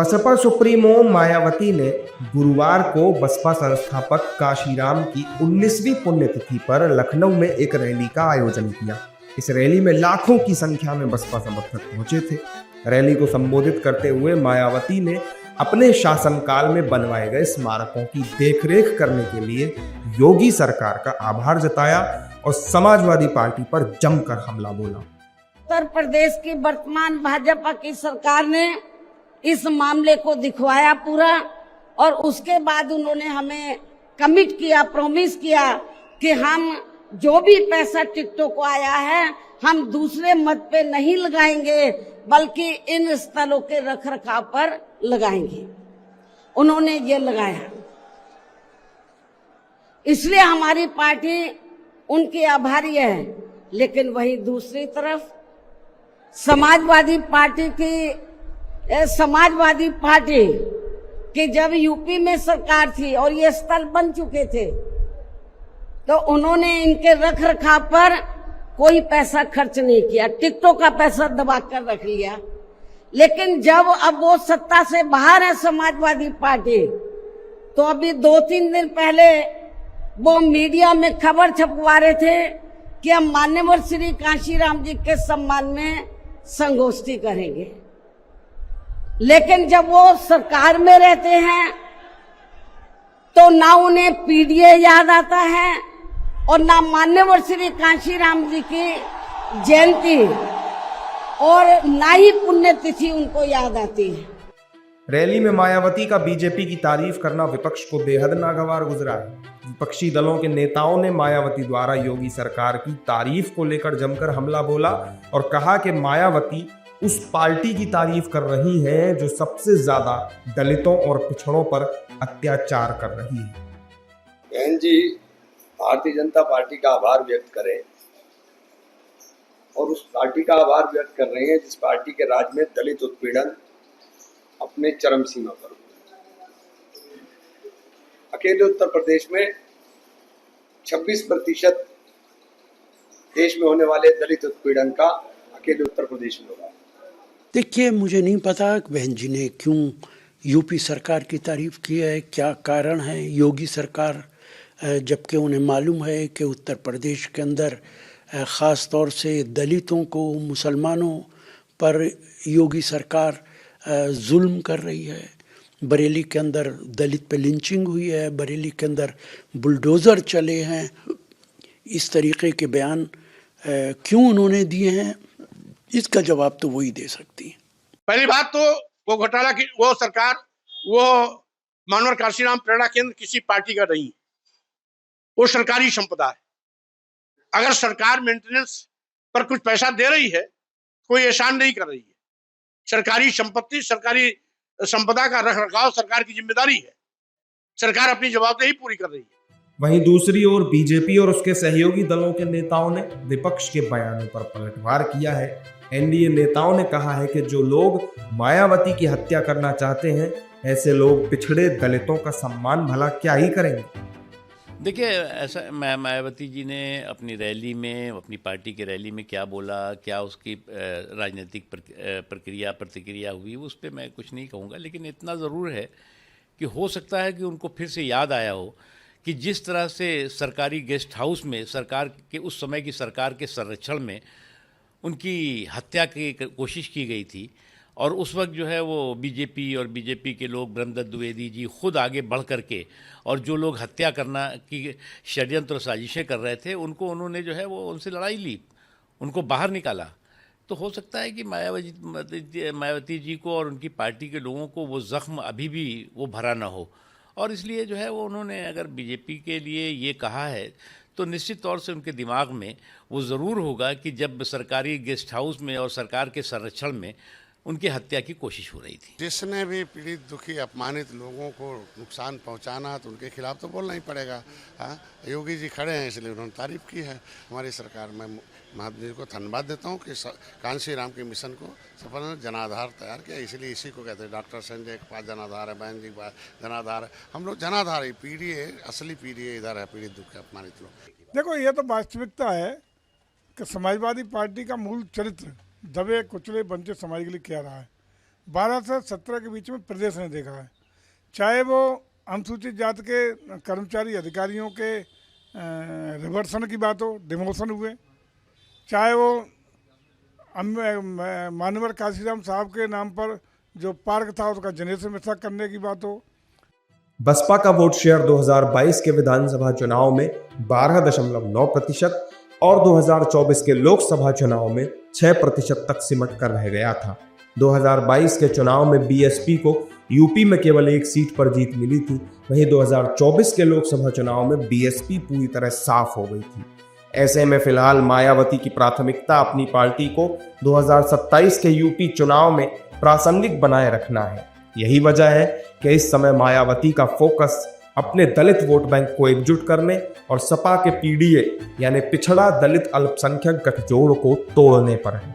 Baspa supremo Mayawati ने गुरुवार को बसपा संस्थापक काशीराम की 19वीं पुण्यतिथि पर लखनऊ में एक रैली का आयोजन किया। इस रैली में लाखों की संख्या में बसपा समर्थक पहुंचे थे। रैली को संबोधित करते हुए मायावती ने अपने शासनकाल में बनवाए गए स्मारकों की देखरेख करने के लिए योगी सरकार का आभार जताया और समाजवादी पार्टी पर जमकर हमला बोला। उत्तर प्रदेश की वर्तमान भाजपा की सरकार ने इस मामले को दिखवाया पूरा, और उसके बाद उन्होंने हमें कमिट किया, प्रॉमिस किया कि हम जो भी पैसा टिकटों को आया है हम दूसरे मत पे नहीं लगाएंगे, बल्कि इन स्थलों के रखरखाव पर लगाएंगे। उन्होंने ये लगाया, इसलिए हमारी पार्टी उनकी आभारी है। लेकिन वहीं दूसरी तरफ समाजवादी पार्टी की जब यूपी में सरकार थी और ये स्थल बन चुके थे, तो उन्होंने इनके रखरखाव पर कोई पैसा खर्च नहीं किया, टिकटों का पैसा दबा कर रख लिया। लेकिन जब अब वो सत्ता से बाहर है समाजवादी पार्टी, तो अभी 2-3 दिन पहले वो मीडिया में खबर छपवा रहे थे कि हम मान्यवर श्री काशीराम जी के सम्मान में संगोष्ठी करेंगे। लेकिन जब वो सरकार में रहते हैं तो ना उन्हें पीडीए याद आता है और ना मान्यवर श्री काशीराम जी की जयंती और ना ही पुण्यतिथि उनको याद आती है। रैली में मायावती का बीजेपी की तारीफ करना विपक्ष को बेहद नागवार गुजरा है। विपक्षी दलों के नेताओं ने मायावती द्वारा योगी सरकार की तारीफ को लेकर जमकर हमला बोला और कहा कि मायावती उस पार्टी की तारीफ कर रही हैं जो सबसे ज्यादा दलितों और पिछड़ों पर अत्याचार कर रही है। बहन जी भारतीय जनता पार्टी का आभार व्यक्त करें, और उस पार्टी का आभार व्यक्त कर रहे हैं जिस पार्टी के राज में दलित उत्पीड़न अपने चरम सीमा पर। अकेले उत्तर प्रदेश में 26% देश में होने वाले दलित उत्पीड़न का अकेले उत्तर प्रदेश में होगा। देखिए, मुझे नहीं पता कि बहन जी ने क्यों यूपी सरकार की तारीफ की है, क्या कारण है। योगी सरकार, जबकि उन्हें मालूम है कि उत्तर प्रदेश के अंदर ख़ास तौर से दलितों को, मुसलमानों पर योगी सरकार जुल्म कर रही है। बरेली के अंदर दलित पे लिंचिंग हुई है, बरेली के अंदर बुलडोज़र चले हैं। इस तरीके के बयान क्यों उन्होंने दिए हैं, इसका जवाब तो वही दे सकती है। पहली बात तो वो घोटाला की वो सरकार, वो मानवर काशीराम प्रेरणा केंद्र किसी पार्टी का नहीं है, वो सरकारी संपदा है। अगर सरकार मेंटेनेंस पर कुछ पैसा दे रही है, कोई एहसान नहीं कर रही है। सरकारी संपत्ति, सरकारी संपदा का रखरखाव सरकार की जिम्मेदारी है। सरकार अपनी जवाबदेही पूरी कर रही है। वहीं दूसरी ओर बीजेपी और उसके सहयोगी दलों के नेताओं ने विपक्ष के बयानों पर पलटवार किया है। एनडीए नेताओं ने कहा है कि जो लोग मायावती की हत्या करना चाहते हैं, ऐसे लोग पिछड़े दलितों का सम्मान भला क्या ही करेंगे। देखिए, ऐसा मायावती जी ने अपनी रैली में, अपनी पार्टी की रैली में क्या बोला, क्या उसकी राजनीतिक प्रतिक्रिया हुई, उस पर मैं कुछ नहीं कहूँगा। लेकिन इतना ज़रूर है कि हो सकता है कि उनको फिर से याद आया हो कि जिस तरह से सरकारी गेस्ट हाउस में सरकार के, उस समय की सरकार के संरक्षण में उनकी हत्या की कोशिश की गई थी, और उस वक्त जो है वो बीजेपी के लोग, ब्रह्मदत्त द्विवेदी जी खुद आगे बढ़ करके, और जो लोग हत्या करना की षड्यंत्र साजिशें कर रहे थे, उन्होंने जो है वो उनसे लड़ाई ली, उनको बाहर निकाला। तो हो सकता है कि मायावती जी को और उनकी पार्टी के लोगों को वो ज़ख्म अभी भी वो भरा ना हो, और इसलिए जो है वो उन्होंने अगर बीजेपी के लिए ये कहा है तो निश्चित तौर से उनके दिमाग में वो ज़रूर होगा कि जब सरकारी गेस्ट हाउस में और सरकार के संरक्षण में उनकी हत्या की कोशिश हो रही थी। जिसने भी पीड़ित, दुखी, अपमानित लोगों को नुकसान पहुंचाना, तो उनके खिलाफ तो बोलना ही पड़ेगा। हाँ, योगी जी खड़े हैं इसलिए उन्होंने तारीफ की है हमारी सरकार। मैं महात्मा जी को धन्यवाद देता हूं कि कांशीराम के मिशन को सफल जनाधार तैयार किया। इसलिए इसी को कहते हैं, डॉक्टर संजय के पास जनाधार है, बहन जी के पास जनाधार है, हम लोग जनाधार है। पीढ़ी असली पीढ़ी इधर है, पीड़ित, दुखी, अपमानित लोग। देखो, ये तो वास्तविकता है कि समाजवादी पार्टी का मूल चरित्र दबे कुचले वंचित समाज के लिए क्या रहा है। 12 से 17 के बीच में प्रदेश ने देखा है। चाहे वो अनुसूचित जाति के कर्मचारी अधिकारियों के रिवर्सन की बात हो, डिमोशन हुए, चाहे वो मानवर काशीराम साहब के नाम पर जो पार्क था उसका जनरेशन में करने की बात हो। बसपा का वोट शेयर 2022 के विधानसभा चुनाव में 12.9% और 2024 के लोकसभा चुनाव में 6% तक सिमट कर रह गया था। 2022 के चुनाव में बीएसपी को यूपी में केवल एक सीट पर जीत मिली थी, वहीं 2024 के लोकसभा चुनाव में बीएसपी पूरी तरह साफ हो गई थी। ऐसे में फिलहाल मायावती की प्राथमिकता अपनी पार्टी को 2027 के यूपी चुनाव में प्रासंगिक बनाए रखना है। यही वजह है कि इस समय मायावती का फोकस अपने दलित वोट बैंक को एकजुट करने और सपा के पीडीए यानी पिछड़ा दलित अल्पसंख्यक गठजोड़ को तोड़ने पर है।